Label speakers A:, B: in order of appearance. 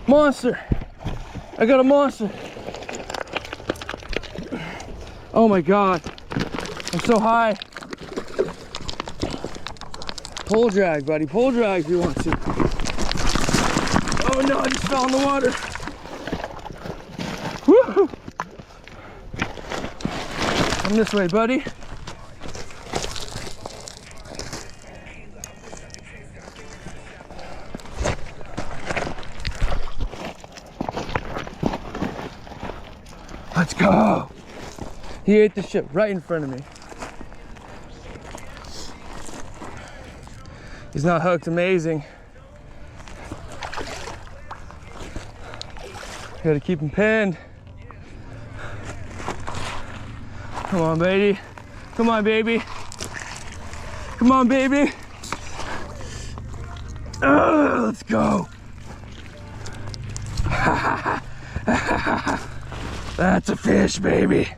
A: Monster. I got a monster. Oh my God. I'm so high. Pole drag, buddy. Pole drag if you want to. Oh no, I just fell in the water. Woo! Come this way, buddy. Let's go. He ate the ship right in front of me. He's not hooked. Amazing. Gotta keep him pinned. Come on, baby. Come on, baby. Come on, baby. Let's go. That's a fish, baby.